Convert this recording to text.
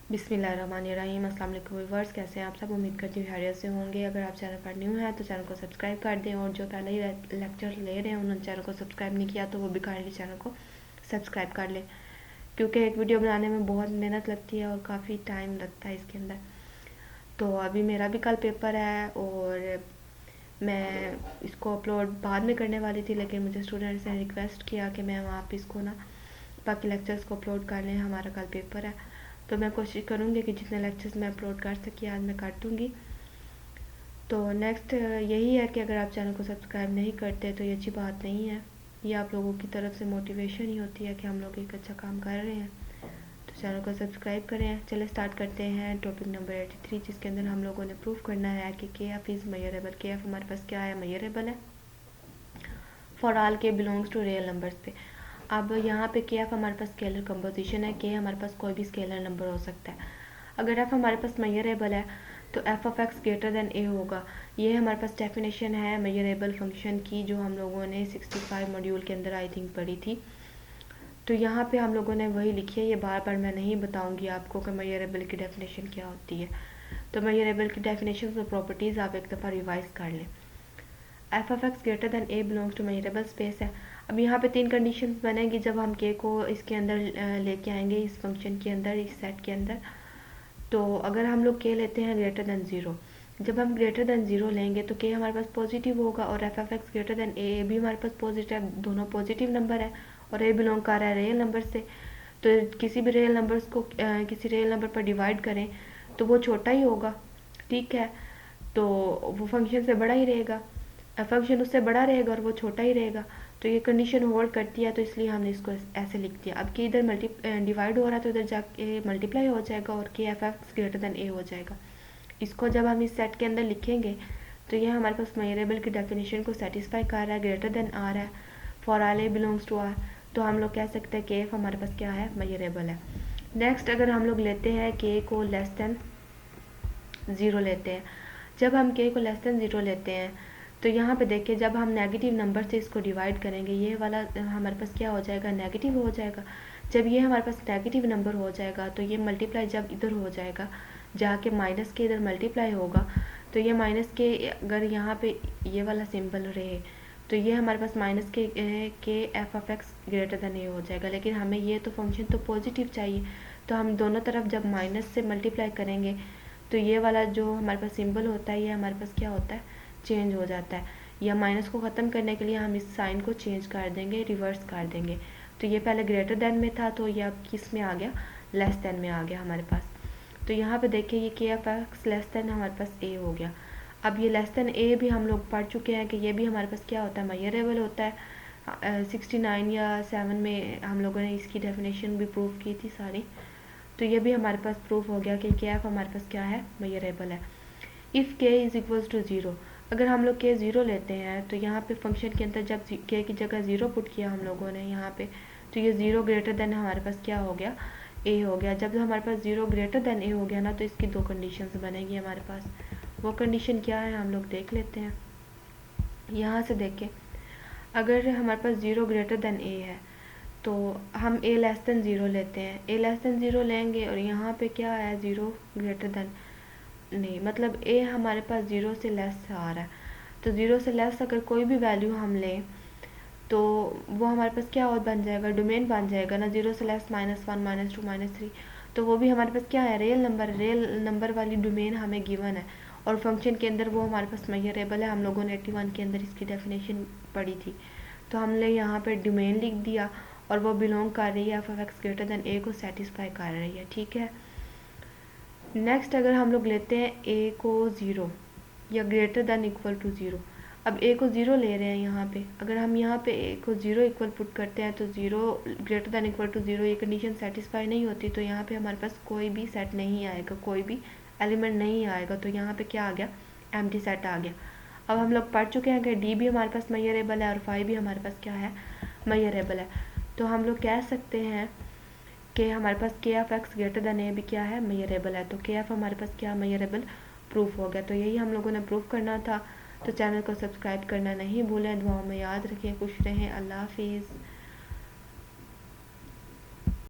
बिस्मिल्लाहिर्रहमानिर्रहीम। अस्सलाम वालेकुम व्यूअर्स, कैसे हैं आप सब? उम्मीद करती हूँ खैरियत से होंगे। अगर आप चैनल पर न्यू हैं तो चैनल को सब्सक्राइब कर दें, और जो पहले ही लेक्चर ले रहे हैं उन्होंने चैनल को सब्सक्राइब नहीं किया तो वो भी काइंडली चैनल को सब्सक्राइब कर लें, क्योंकि एक वीडियो बनाने में बहुत मेहनत लगती है और काफ़ी टाइम लगता है इसके अंदर। तो अभी मेरा भी कल पेपर है और मैं इसको अपलोड बाद में करने वाली थी, लेकिन मुझे स्टूडेंट्स ने रिक्वेस्ट किया कि मैम आप इसको ना बाकी लेक्चर्स को अपलोड कर लें, हमारा कल पेपर है। तो मैं कोशिश करूँगी कि जितने लेक्चर्स मैं अपलोड कर सकी आज मैं कर दूँगी। तो नेक्स्ट यही है कि अगर आप चैनल को सब्सक्राइब नहीं करते तो ये अच्छी बात नहीं है, ये आप लोगों की तरफ से मोटिवेशन ही होती है कि हम लोग एक अच्छा काम कर रहे हैं। तो चैनल को सब्सक्राइब करें। चले स्टार्ट करते हैं टॉपिक नंबर 83, जिसके अंदर हम लोगों ने प्रूव करना है कि के एफ इज़ मेजरेबल। के एफ हमारे पास क्या है? मेजरेबल है फॉर ऑल के बिलोंग्स टू रियल नंबर्स पे। अब यहाँ पे के एफ हमारे पास स्केलर कंपोजिशन है, के हमारे पास कोई भी स्केलर नंबर हो सकता है। अगर एफ हमारे पास मेजरेबल है तो f of x greater than a होगा। ये हमारे पास डेफिनेशन है मेजरेबल फंक्शन की, जो हम लोगों ने 65 मॉड्यूल के अंदर आई थिंक पढ़ी थी। तो यहाँ पे हम लोगों ने वही लिखी है, ये बार बार मैं नहीं बताऊँगी आपको कि मेजरेबल की डेफिनेशन क्या होती है। तो मेजरेबल की डेफिनेशन और प्रॉपर्टीज़ आप एक दफ़ा रिवाइज कर लें। F of x greater than A belongs to measurable space है। अब यहाँ पे 3 कंडीशंस बनेंगी जब हम के को इसके अंदर लेके आएंगे, इस फंक्शन के अंदर, इस सेट के अंदर। तो अगर हम लोग के लेते हैं ग्रेटर देन ज़ीरो, जब हम ग्रेटर देन ज़ीरो लेंगे तो के हमारे पास पॉजिटिव होगा, और f of x greater than a भी हमारे पास पॉजिटिव, दोनों पॉजिटिव नंबर है, और ए बिलोंग कर रहा है रियल नंबर से। तो किसी भी रियल नंबर्स को किसी रियल नंबर पर डिवाइड करें तो वो छोटा ही होगा, ठीक है। तो वो फंक्शन से बड़ा ही रहेगा, फंक्शन उससे बड़ा रहेगा और वो छोटा ही रहेगा। तो ये कंडीशन होल्ड करती है, तो इसलिए हमने इसको ऐसे लिख दिया। अब कि इधर डिवाइड हो रहा है तो इधर जाके मल्टीप्लाई हो जाएगा और के F x greater than a हो जाएगा। इसको जब हम इस सेट के अंदर लिखेंगे तो ये हमारे पास मेजरेबल की डेफिनेशन को सेटिस्फाई कर रहा है, ग्रेटर देन आ रहा है, for all A belongs to R. तो हम लोग कह सकते हैं के एफ हमारे पास क्या है? मेजरेबल है। नेक्स्ट अगर हम लोग लेते हैं के को लेस देन ज़ीरो लेते हैं, जब हम के को लेस देन ज़ीरो लेते हैं तो यहाँ पे देखिए जब हम नेगेटिव नंबर से इसको डिवाइड करेंगे, ये वाला हमारे पास क्या हो जाएगा? नेगेटिव हो जाएगा। जब ये हमारे पास नेगेटिव नंबर हो जाएगा तो ये मल्टीप्लाई जब इधर हो जाएगा, जाके माइनस के इधर मल्टीप्लाई होगा, तो ये माइनस के अगर यहाँ पे ये वाला सिंबल रहे तो ये हमारे पास माइनस के f of x greater than a हो जाएगा। लेकिन हमें ये तो फंक्शन तो पॉजिटिव चाहिए, तो हम दोनों तरफ जब माइनस से मल्टीप्लाई करेंगे तो ये वाला जो हमारे पास सिंबल होता है ये हमारे पास क्या होता है? चेंज हो जाता है। या माइनस को ख़त्म करने के लिए हम इस साइन को चेंज कर देंगे, रिवर्स कर देंगे। तो ये पहले ग्रेटर देन में था, तो ये अब किस में आ गया? लेस देन में आ गया हमारे पास। तो यहाँ पे देखिए ये के एफ एक्स लेस देन हमारे पास ए हो गया। अब ये लेस देन ए भी हम लोग पढ़ चुके हैं कि ये भी हमारे पास क्या होता है? मेजरेबल होता है। 69 या 7 में हम लोगों ने इसकी डेफिनेशन भी प्रूव की थी सारी। तो ये भी हमारे पास प्रूफ हो गया कि के एफ हमारे पास क्या है? मेजरेबल है। इफ़ के इज़ इक्वल्स टू ज़ीरो, अगर हम लोग के ज़ीरो लेते हैं तो यहाँ पे फंक्शन के अंदर जब के की जगह ज़ीरो पुट किया हम लोगों ने यहाँ पे, तो ये ज़ीरो ग्रेटर देन हमारे पास क्या हो गया? ए हो गया। जब हमारे पास ज़ीरो ग्रेटर देन ए हो गया ना, तो इसकी 2 कंडीशंस बनेगी हमारे पास। वो कंडीशन क्या है हम लोग देख लेते हैं। यहाँ से देखें, अगर हमारे पास ज़ीरो ग्रेटर देन ए है तो हम ए लेस देन ज़ीरो लेते हैं, ए लेस देन ज़ीरो लेंगे, और यहाँ पे क्या है? ज़ीरो ग्रेटर देन, नहीं मतलब ए हमारे पास ज़ीरो से लेस आ रहा है। तो ज़ीरो से लेस अगर कोई भी वैल्यू हम लें तो वो हमारे पास क्या और बन जाएगा? डोमेन बन जाएगा ना। ज़ीरो से लेस -1 -2 -3, तो वो भी हमारे पास क्या है? Real number. रियल नंबर वाली डोमेन हमें गिवन है, और फंक्शन के अंदर वो हमारे पास मेजरेबल है। हम लोगों ने 81 के अंदर इसकी डेफिनेशन पढ़ी थी। तो हमने यहाँ पे डोमेन लिख दिया, और वो बिलोंग कर रही है f of x greater than a को सेटिस्फाई कर रही है, ठीक है। नेक्स्ट अगर हम लोग लेते हैं ए को ज़ीरो या greater than equal to zero. अब ए को ज़ीरो ले रहे हैं यहाँ पे, अगर हम यहाँ पे ए को ज़ीरो इक्वल पुट करते हैं तो zero greater than equal to zero ये कंडीशन सेटिस्फाई नहीं होती, तो यहाँ पे हमारे पास कोई भी सेट नहीं आएगा, कोई भी एलिमेंट नहीं आएगा। तो यहाँ पे क्या आ गया? एम्प्टी सेट आ गया। अब हम लोग पढ़ चुके हैं कि डी भी हमारे पास मेजरेबल है और फाइव भी हमारे पास क्या है? मेजरेबल है। तो हम लोग कह सकते हैं कि हमारे पास के F x greater than a भी क्या है? मेजरेबल है। तो के एफ हमारे पास क्या? मेजरेबल प्रूफ हो गया। तो यही हम लोगों ने प्रूफ करना था। तो चैनल को सब्सक्राइब करना नहीं भूलें। दुआओं में याद रखें। खुश रहें। अल्लाह हाफिज़।